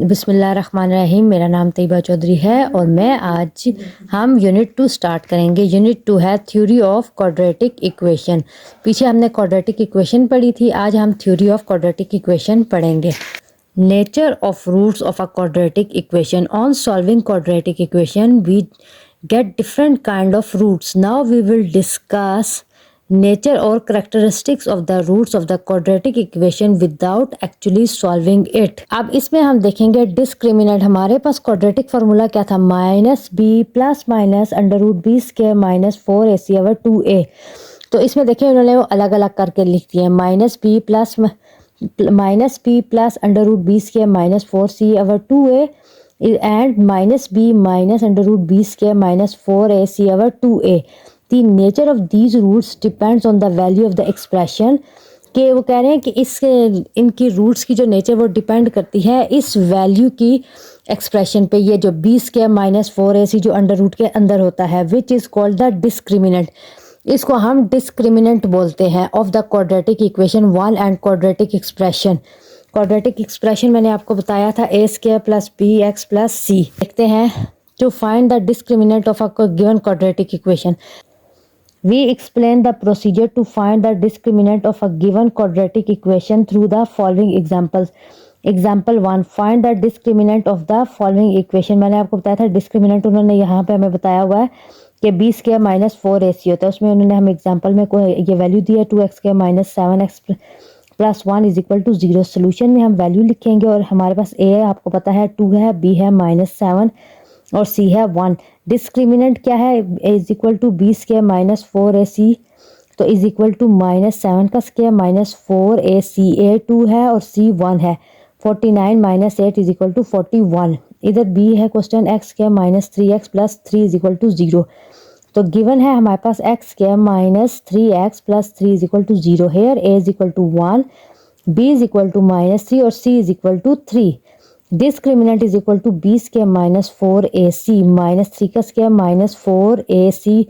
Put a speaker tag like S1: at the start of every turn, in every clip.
S1: बिस्मिल्लाहिर्रहमानिर्रहीम। मेरा नाम तैयबा चौधरी है और मैं आज हम यूनिट 2 स्टार्ट करेंगे। यूनिट 2 है थ्योरी ऑफ क्वाड्रेटिक इक्वेशन। पीछे हमने क्वाड्रेटिक इक्वेशन पढ़ी थी, आज हम थ्योरी ऑफ क्वाड्रेटिक इक्वेशन पढ़ेंगे। Nature of roots of a quadratic equation. On solving quadratic equation we get different kind of roots. Now we will discuss nature or characteristics of the roots of the quadratic equation without actually solving it. अब इसमें हम देखेंगे discriminant. हमारे पास quadratic formula क्या था, minus B plus minus under root B square minus 4ac over 2a। तो इसमें देखिए उन्होंने वो अलग अलग करके लिख दिए, minus B plus under root B square minus 4c over 2a and minus b minus under root b square minus 4ac over 2a. The nature of these roots depends on the value of the expression. कि वो कह रहे हैं कि इनकी roots की जो nature वो डिपेंड करती है इस वैल्यू की एक्सप्रेशन पे। ये जो बी स्क्वायर माइनस 4ac जो अंडर रूट के अंदर होता है which is called the discriminant, इसको हम डिस्क्रिमिनेंट बोलते हैं of the quadratic equation 1 and quadratic expression. Quadratic expression मैंने आपको बताया था A square plus B X plus C. देखते हैं to find the discriminant of a given quadratic equation. We explain the procedure to find the discriminant of a given quadratic equation through the following examples. Example 1, find the discriminant of the following equation. मैंने आपको बताया था discriminant उन्होंने यहाँ पे हमें बताया हुआ है कि बी स्क्वायर माइनस 4ac होता है। उसमें उन्होंने हमें एग्जाम्पल में ये वैल्यू दी है 2x square minus 7x plus 1 is equal to 0। Solution में हम वैल्यू लिखेंगे और हमारे पास a है, आपको पता है 2 है, b है माइनस 7 और c है 1। डिस्क्रिमिनेंट क्या है, a is equal to B square minus 4ac तो इज इक्वल टू माइनस 7 का स्क्वायर माइनस 4ac। a 2 है और c 1 है। 49 माइनस 8 इज इक्वल टू 41। इधर b है question x square minus 3x plus 3 is equal to 0। तो given है हमारे पास x square minus 3x plus 3 is equal to 0। Here a is equal to 1, b is equal to minus 3 और c is equal to 3। Discriminant is equal to b square minus 4ac minus 3 का square minus 4ac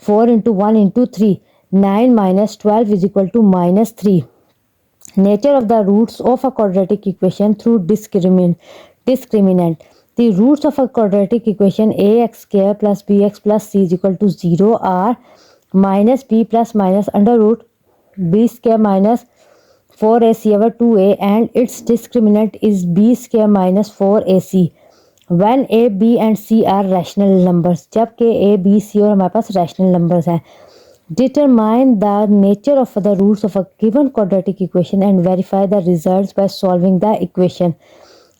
S1: 4 into 1 into 3 9 minus 12 is equal to minus 3। Nature of the roots of a quadratic equation through discriminant. The roots of a quadratic equation ax square plus bx plus c is equal to 0 are minus b plus minus under root b square minus 4ac over 2a and its discriminant is b square minus 4ac when a, b and c are rational numbers। जबकि a, b, c और हमारे पास rational numbers हैं। Determine the nature of the roots of a given quadratic equation and verify the results by solving the equation.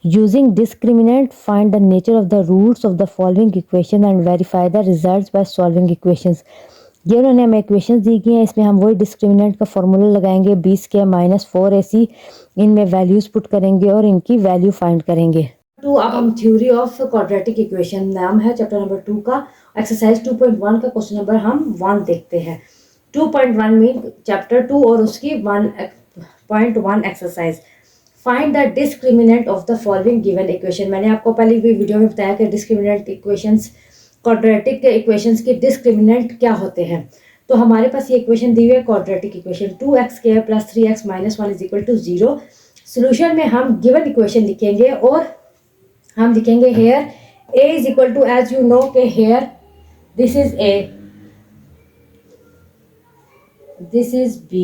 S1: Using discriminant, find the nature of the roots of the following equation and verify the results by solving equations. ये उन्होंने हमें equations दी गई हैं, इसमें हम वही discriminant का formula लगाएंगे बी स्क्वायर माइनस 4ac, इनमें वैल्यूज पुट करेंगे और इनकी वैल्यू फाइंड करेंगे। तो अब हम थ्योरी ऑफ क्वाड्रेटिक इक्वेशन नाम है चैप्टर नंबर 2 का एक्सरसाइज 2.1 का क्वेश्चन नंबर हम 1 देखते हैं। 2.1 में चैप्टर 2 और उसकी 1.1 exercise. Find the discriminant of the following given equation. मैंने आपको पहले भी वीडियो में बताया कि डिस्क्रिमिनेंट इक्वेशंस, क्वाड्रेटिक इक्वेशंस के डिस्क्रिमिनेंट क्या होते हैं। तो हमारे पास ये इक्वेशन दी हुई है quadratic equation 2x square plus 3x minus 1 is equal to 0। Solution में हम गिवन इक्वेशन लिखेंगे और हम लिखेंगे here a is equal to as you know के here this is a, this is b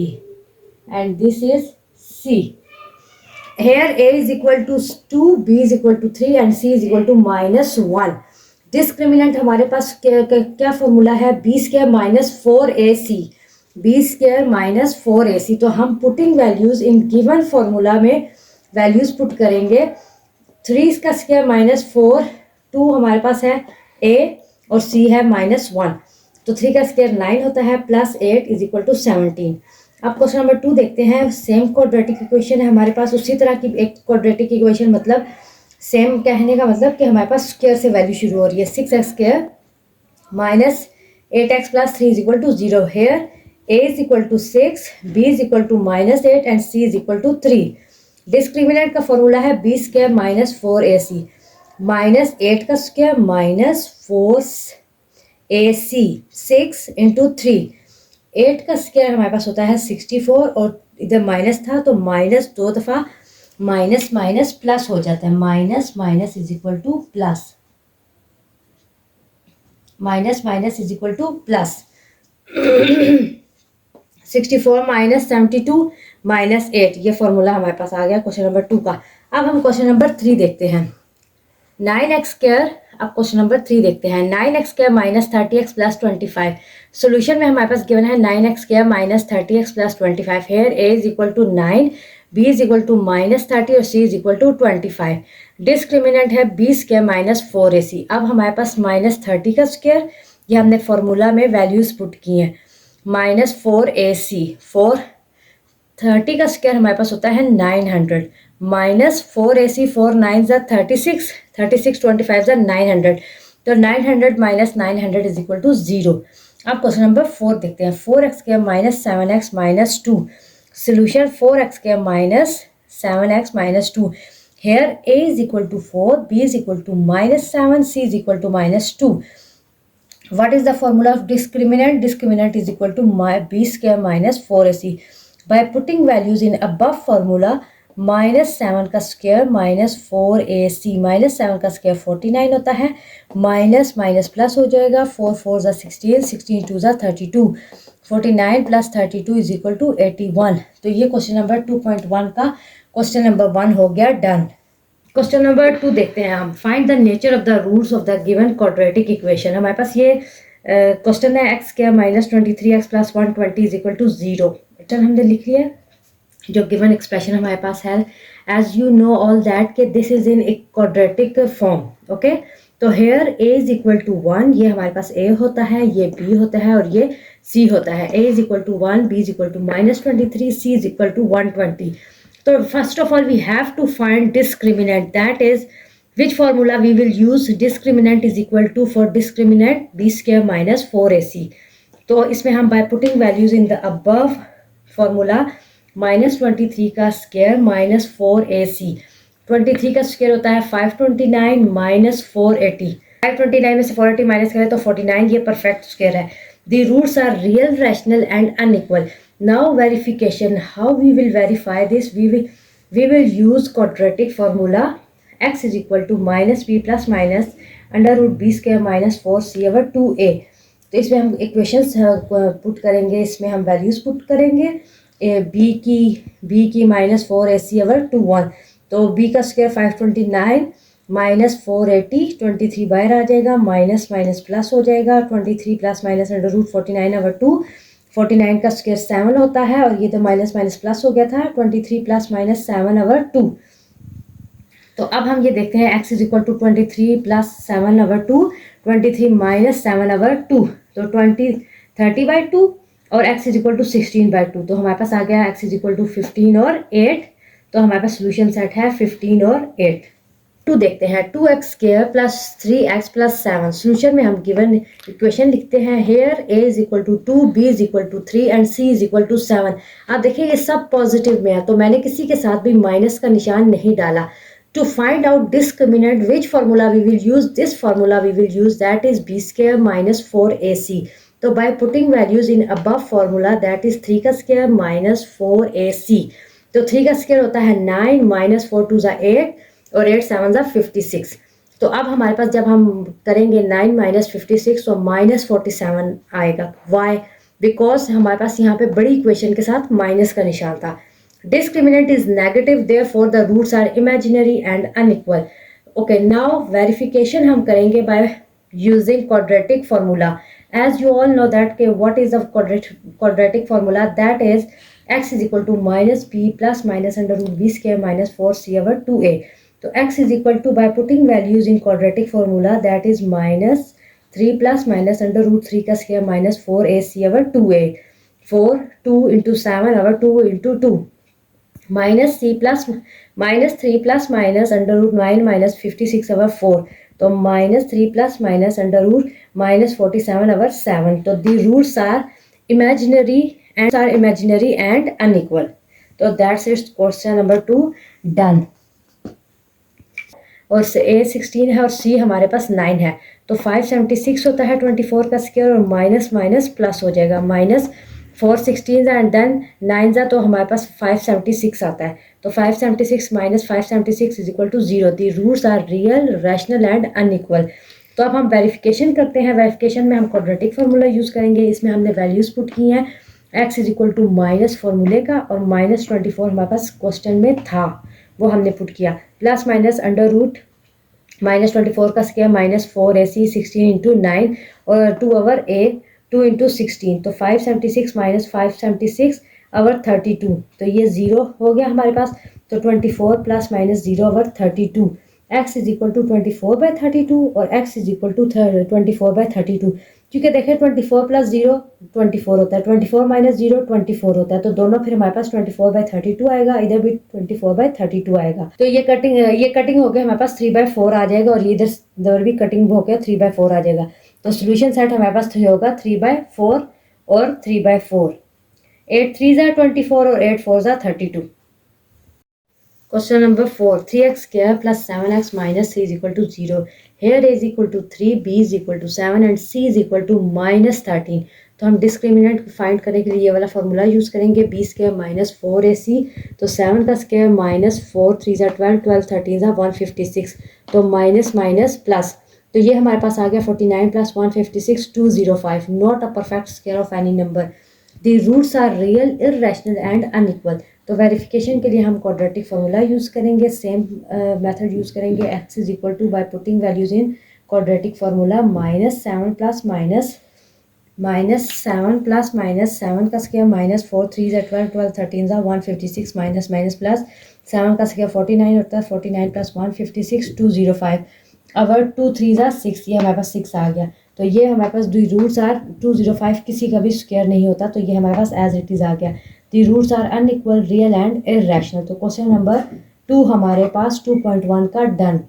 S1: and this is c। Here a is equal to 2, b is equal to 3 and c is equal to minus 1। Discriminant हमारे पास क्या formula है, b square minus 4ac, b square minus 4ac। तो हम putting values in given formula में values put करेंगे। 3 का square minus 4, 2 हमारे पास है a और c है माइनस 1, तो 3 का स्क्वायर 9 होता है प्लस 8 इज इक्वल टू 17। अब क्वेश्चन नंबर 2 देखते हैं। सेम क्वाड्रेटिक इक्वेशन है हमारे पास, उसी तरह की एक क्वाड्रेटिक इक्वेशन, मतलब सेम कहने का मतलब कि हमारे पास स्क्वायर से वैल्यू शुरू हो रही है। 6x square minus 8x plus 3 is equal to 0। Here a is equal to 6, b is equal to minus 8 and c is equal to 3। Discriminant का फॉर्मूला है b square minus 4ac minus 8 का square minus 4ac 6 into 3। 8 का square हमारे पास होता है 64 और इधर minus था तो माइनस 2 दफ़ा माइनस माइनस प्लस हो जाता है, minus minus is equal two plus, minus minus is equal two plus. 64 minus 72 minus 8, ये फॉर्मूला हमारे पास आ गया क्वेश्चन नंबर 2 का। अब हम क्वेश्चन नंबर 3 देखते हैं। 9x स्क्वायर, अब क्वेश्चन नंबर 3 देखते हैं। 9x square minus 30x plus 25। Solution में हमारे पास गिवन है 9x square minus 30x plus 25। Here a is equal to 9, b is equal to minus 30 और c is equal to 25। Discriminant है b square minus 4ac। अब हमारे पास minus 30 का square, ये हमने फॉर्मूला में वैल्यूज पुट की हैं, माइनस 4ac, 430 का स्क्वायर हमारे पास होता है 900, माइनस 4ac, 4 9 ज़ा 36, 36 25 ज़ा 900, तो 900 माइनस 900 इज इक्वल टू 0। अब क्वेश्चन नंबर 4 देखते हैं। 4x square minus 7x minus 2। Solution 4x square minus 7x minus 2। Here a is equal to 4, b is equal to minus 7, c is equal to minus 2। What is the formula of discriminant? Discriminant is equal to b square minus 4ac. By putting values in above formula, minus 7 का square minus 4ac, minus 7 का square 49 होता है, minus minus plus हो जाएगा, 4 4 ज़ा 16, 16 2 ज़ा 32, 49 plus 32 is equal to 81। तो ये क्वेश्चन नंबर 2.1 का क्वेश्चन नंबर 1 हो गया डन। क्वेश्चन नंबर 2 देखते हैं हम। Find the nature of the roots of the given quadratic equation. हमारे पास ये क्वेश्चन है X square minus 23x plus 120 is equal to 0। Return हमने लिख लिया जो गिवन एक्सप्रेशन हमारे पास है। As you know all that के दिस इज इन एक क्वाड्रेटिक फॉर्म, ओके। तो here a is equal to 1, ये हमारे पास a होता है, ये b होता है और ये c होता है। a is equal to 1, b is equal to minus 23, c is equal to 120। So first of all we have to find discriminant, that is which formula we will use. Discriminant is equal to, for discriminant, b square minus 4ac. तो इसमें हम by putting values in the above formula, minus 23 का square minus 4ac, 23 का square होता है 529 minus 480, 529 में से 480 minus करें तो 49, ये परफेक्ट स्क्वायर है। The roots are real, rational and unequal. Now verification, how we will verify this? We will use quadratic formula, x is equal to minus b plus minus under root b square minus 4c over 2a। तो इसमें हम equations put करेंगे, इसमें हम values put करेंगे। b की minus 4ac over 21, तो b का स्क्वायर 529 माइनस 480, 23 बाहर आ जाएगा, माइनस माइनस प्लस हो जाएगा, 23 plus minus under root 49 over 2, 49 का स्क्वायर 7 होता है और ये तो माइनस माइनस प्लस हो गया था, 23 प्लस माइनस 7 over 2। तो अब हम ये देखते हैं x is equal to 23 plus 7 over 2, 23 minus 7 over 2, तो 30/2 और x इज इक्वल टू 16/2। तो हमारे पास आ गया x इज इक्वल टू 15 और 8। तो हमारे पास सोल्यूशन सेट है 15 और 8। 2 देखते हैं। 2x square plus 3x plus 7। Solution में हम गिवन इक्वेशन लिखते हैं। Here a is equal to 2, b is equal to 3 and c is equal to 7। आप देखिए ये सब पॉजिटिव में है, तो मैंने किसी के साथ भी माइनस का निशान नहीं डाला। To find out discriminant, which formula we will use? This formula we will use, that is b square minus 4ac. तो by putting values in above formula, that is 3 का स्क्वायर माइनस 4ac, तो 3 का square होता है 9 minus 4 2 ज़ा 8 और 8 7 ज़ा 56। तो अब हमारे पास जब हम करेंगे 9 माइनस 56 तो माइनस 47 आएगा। वाई? बिकॉज हमारे पास यहाँ पे बड़ी इक्वेशन के साथ माइनस का निशान था। Discriminant is negative, therefore the roots are imaginary and unequal. Okay, now verification हम करेंगे by using quadratic formula. As you all know that what is the quadratic formula, that is x is equal to minus b plus minus under root b square minus 4c over 2a. तो x is equal to, by putting values in quadratic formula, that is minus 3 plus minus under root 3 का square minus 4ac over 2a, 4 2 into 7 over 2 into 2, minus c plus minus 3 plus minus under root 9 minus 56 over 4, तो minus 3 plus minus under root minus 47 over 7। तो the roots are imaginary and unequal. तो that's it's question number 2 done. और a 16 है और c हमारे पास 9 है, तो 576 होता है 24 का स्क्वायर और माइनस माइनस प्लस हो जाएगा, माइनस 4 16 एंड देन 9 तो हमारे पास 576 आता है। तो 576 minus 576 is equal to 0। The roots are real, rational and unequal. तो अब हम वेरिफिकेशन करते हैं। वेरिफिकेशन में हम क्वाड्रेटिक फार्मूला यूज़ करेंगे। इसमें हमने वैल्यूज़ पुट की हैं, x is equal to minus फार्मूले का और -24 हमारे पास क्वेश्चन में था, वो हमने पुट किया, प्लस माइनस अंडर रूट -24 का स्क्वायर -4ac 16 इंटू 9 और 2 ओवर a 2 इंटू 16। तो 576 माइनस 576 ओवर 32। तो ये 0 हो गया हमारे पास। तो 24 plus minus 0 over 32। x is equal to 24/32 और x इज इक्वल टू 24/32। क्योंकि देखें 24 प्लस 0 24 होता है, 24 माइनस 0 24 होता है। तो दोनों फिर हमारे पास 24/32 आएगा, इधर भी 24/32 आएगा। तो ये कटिंग हो गया हमारे पास 3/4 आ जाएगा और इधर भी कटिंग हो गया 3/4 आ जाएगा। तो सोल्यूशन सेट हमारे पास होगा 3/4 और 3/4। 8 3 ज़ा 24 और 8 4 ज़ा 32। Question number 4. 3x square plus 7x minus 3 is equal to 0. Here a is equal to 3, b is equal to 7 and c is equal to -13. तो हम डिस्क्रिमिनेंट फाइंड करने के लिए ये वाला फार्मूला यूज़ करेंगे। b स्क्वायर माइनस 4ac, तो 7 का स्क्वायर माइनस 4 3 ज़ा 12 12 13 ज़ा 156। तो माइनस माइनस प्लस, तो ये हमारे पास आ गया 49 plus 156 205। Not a perfect square of any number. The roots are real, irrational and unequal. तो वेरिफिकेशन के लिए हम क्वाड्रेटिक फार्मूला यूज़ करेंगे, सेम मेथड यूज़ करेंगे। x is equal to by putting values in quadratic formula -7 plus -7 का square -4 3 ज़ा 12 12 13 ज़ा 156 minus minus plus 7 का स्क्वायर 49 होता है, 49 प्लस 156 205। अवर 2 3 ज़ा 6, ये हमारे पास 6 आ गया। तो ये हमारे पास दी रूट्स आर 205, किसी का भी स्क्वायर नहीं होता, तो ये हमारे पास एज इट इज़ आ गया। The roots are unequal, real and irrational. तो क्वेश्चन नंबर 2 हमारे पास 2.1 का डन।